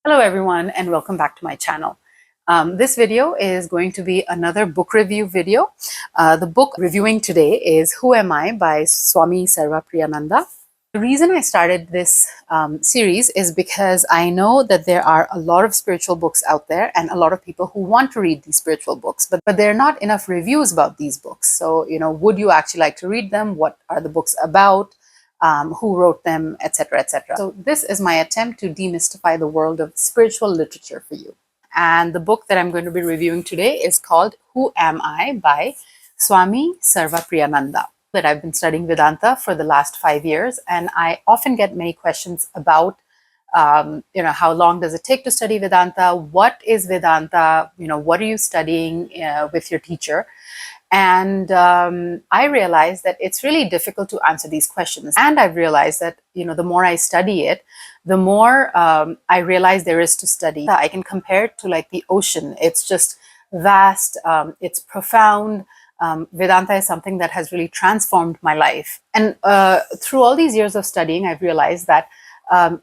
Hello everyone and welcome back to my channel. This video is going to be another book review video. The book reviewing today is Who Am I by Swami Sarvapriyananda. The reason I started this series is because I know that there are a lot of spiritual books out there and a lot of people who want to read these spiritual books, but there are not enough reviews about these books. So, would you actually like to read them? What are the books about? Who wrote them, etc., etc. So this is my attempt to demystify the world of spiritual literature for you. And the book that I'm going to be reviewing today is called Who Am I by Swami Sarvapriyananda. That I've been studying Vedanta for the last 5 years, and I often get many questions about how long does it take to study Vedanta? What is Vedanta? What are you studying with your teacher? And I realized that it's really difficult to answer these questions. And I've realized that, the more I study it, the more I realize there is to study. I can compare it to like the ocean. It's just vast, it's profound. Vedanta is something that has really transformed my life. And through all these years of studying, I've realized that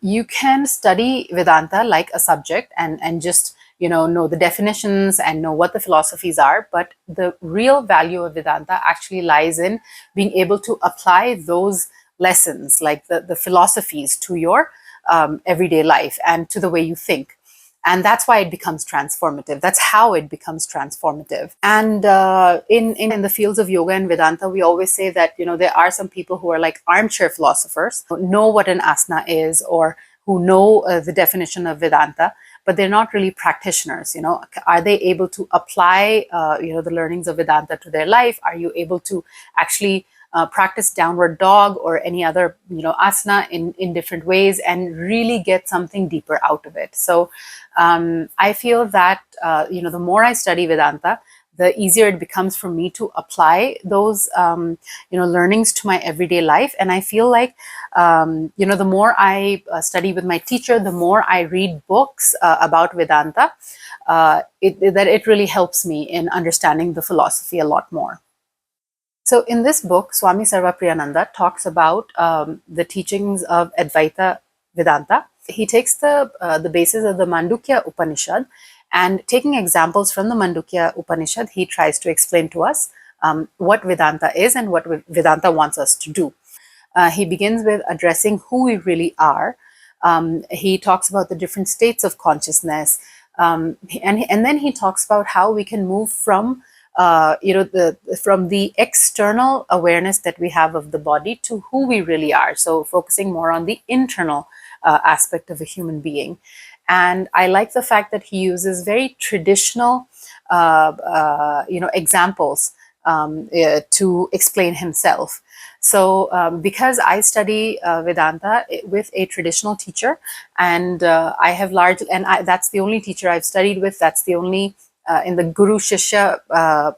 you can study Vedanta like a subject and just know the definitions and know what the philosophies are, but the real value of Vedanta actually lies in being able to apply those lessons, like the philosophies, to your everyday life and to the way you think. And that's why it becomes transformative. That's how it becomes transformative. And in the fields of yoga and Vedanta, we always say that, there are some people who are like armchair philosophers, who know what an asana is or who know the definition of Vedanta, but they're not really practitioners. Are they able to apply, the learnings of Vedanta to their life? Are you able to actually practice downward dog or any other, asana in different ways and really get something deeper out of it? So I feel that, the more I study Vedanta, the easier it becomes for me to apply those, learnings to my everyday life. And I feel like, the more I study with my teacher, the more I read books about Vedanta, that it really helps me in understanding the philosophy a lot more. So in this book, Swami Sarvapriyananda talks about the teachings of Advaita Vedanta. He takes the basis of the Mandukya Upanishad, and taking examples from the Mandukya Upanishad, he tries to explain to us what Vedanta is and what Vedanta wants us to do. He begins with addressing who we really are. He talks about the different states of consciousness, and then he talks about how we can move from from the external awareness that we have of the body to who we really are. So focusing more on the internal aspect of a human being. And I like the fact that he uses very traditional, examples to explain himself. So because I study Vedanta with a traditional teacher, and that's the only teacher I've studied with, that's the only in the Guru Shishya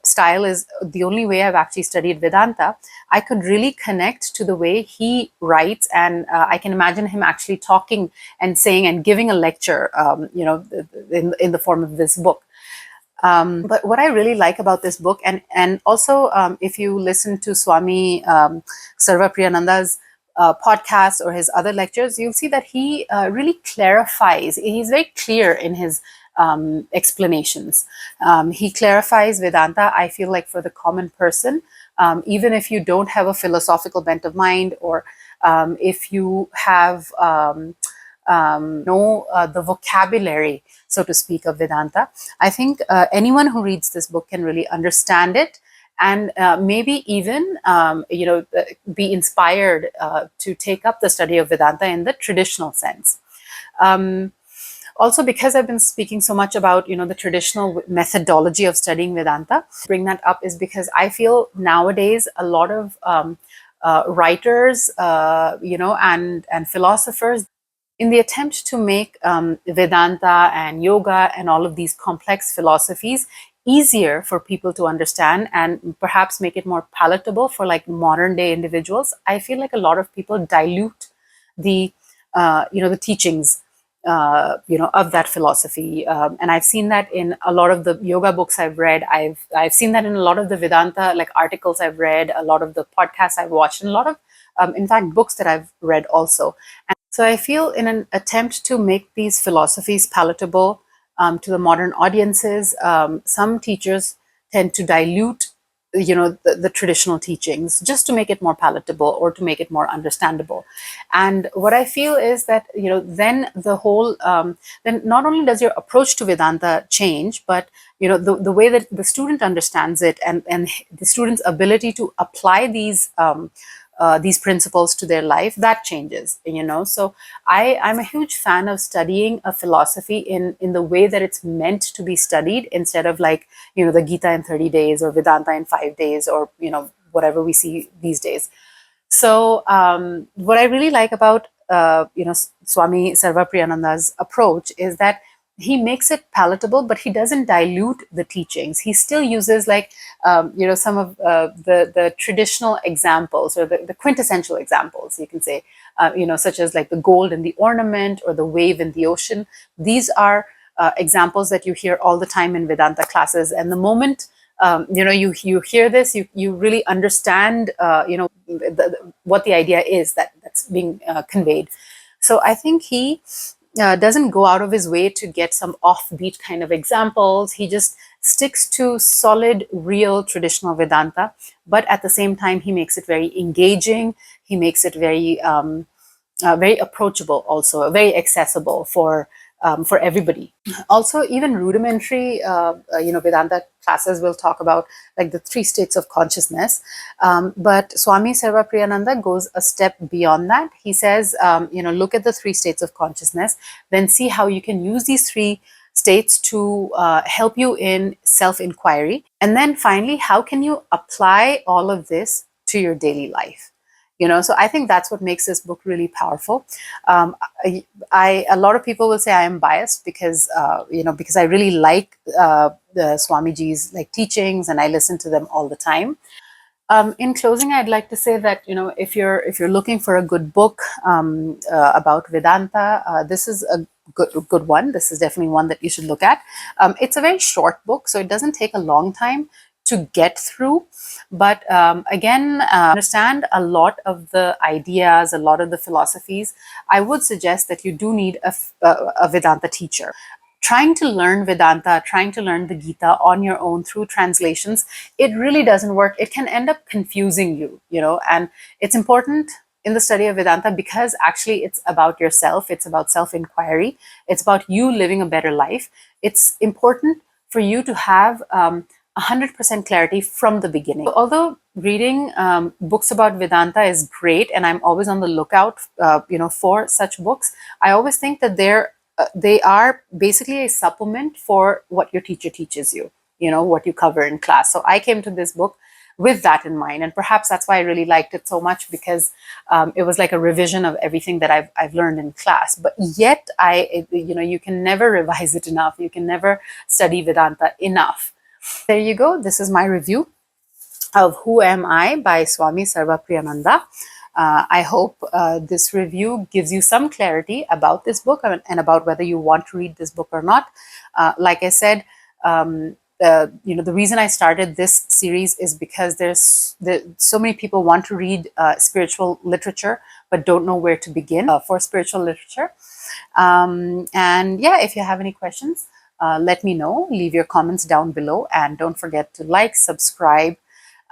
style is the only way I've actually studied Vedanta, I could really connect to the way he writes, and I can imagine him actually talking and saying and giving a lecture, in the form of this book. But what I really like about this book, and also if you listen to Swami Sarvapriyananda's podcast or his other lectures, you'll see that he really clarifies. He's very clear in his explanations. He clarifies Vedanta, I feel like, for the common person, even if you don't have a philosophical bent of mind, or if you have the vocabulary, so to speak, of Vedanta. I think anyone who reads this book can really understand it, and maybe even be inspired to take up the study of Vedanta in the traditional sense. Also, because I've been speaking so much about, the traditional methodology of studying Vedanta, bring that up is because I feel nowadays a lot of writers, and philosophers, in the attempt to make Vedanta and yoga and all of these complex philosophies easier for people to understand and perhaps make it more palatable for like modern day individuals, I feel like a lot of people dilute the teachings of that philosophy, and I've seen that in a lot of the yoga books I've read. I've seen that in a lot of the Vedanta articles I've read, a lot of the podcasts I've watched, and a lot of in fact books that I've read also. And So I feel in an attempt to make these philosophies palatable to the modern audiences, some teachers tend to dilute, the traditional teachings just to make it more palatable or to make it more understandable. And what I feel is that, then the whole, then not only does your approach to Vedanta change, but the way that the student understands it, and the student's ability to apply these principles to their life, that changes. So I'm a huge fan of studying a philosophy in the way that it's meant to be studied, instead of like, the Gita in 30 days or Vedanta in 5 days, or whatever we see these days. So what I really like about Swami Sarvapriyananda's approach is that he makes it palatable, but he doesn't dilute the teachings. He still uses, like, some of the traditional examples, or the quintessential examples, you can say, such as like the gold in the ornament or the wave in the ocean. These are examples that you hear all the time in Vedanta classes, and the moment you hear this, you really understand what the idea is that's being conveyed. So I think he doesn't go out of his way to get some offbeat kind of examples. He just sticks to solid, real, traditional Vedanta, but at the same time, he makes it very engaging. He makes it very, very approachable, also very accessible for everybody. Also, even rudimentary, Vedanta classes will talk about like the 3 states of consciousness. But Swami Sarvapriyananda goes a step beyond that. He says, look at the 3 states of consciousness, then see how you can use these 3 states to help you in self-inquiry. And then finally, how can you apply all of this to your daily life? So I think that's what makes this book really powerful. A lot of people will say I am biased because I really like the Swamiji's like teachings, and I listen to them all the time. In closing, I'd like to say that if you're looking for a good book about Vedanta, this is a good one. This is definitely one that you should look at. It's a very short book, so it doesn't take a long time to get through, but again, understand a lot of the ideas, a lot of the philosophies. I would suggest that you do need a Vedanta teacher. Trying to learn Vedanta, trying to learn the Gita on your own through translations, it really doesn't work. It can end up confusing you, and it's important in the study of Vedanta because actually it's about yourself, it's about self-inquiry, it's about you living a better life. It's important for you to have 100% clarity from the beginning. Although reading books about Vedanta is great, and I'm always on the lookout, for such books, I always think that they are basically a supplement for what your teacher teaches you, what you cover in class. So I came to this book with that in mind, and perhaps that's why I really liked it so much, because it was like a revision of everything that I've learned in class. But yet, you can never revise it enough. You can never study Vedanta enough. There you go. This is my review of Who Am I by Swami Sarvapriyananda. I hope this review gives you some clarity about this book and about whether you want to read this book or not. Like I said, the reason I started this series is because so many people want to read spiritual literature but don't know where to begin for spiritual literature. And yeah, if you have any questions, let me know. Leave your comments down below, and don't forget to like, subscribe,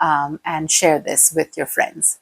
and share this with your friends.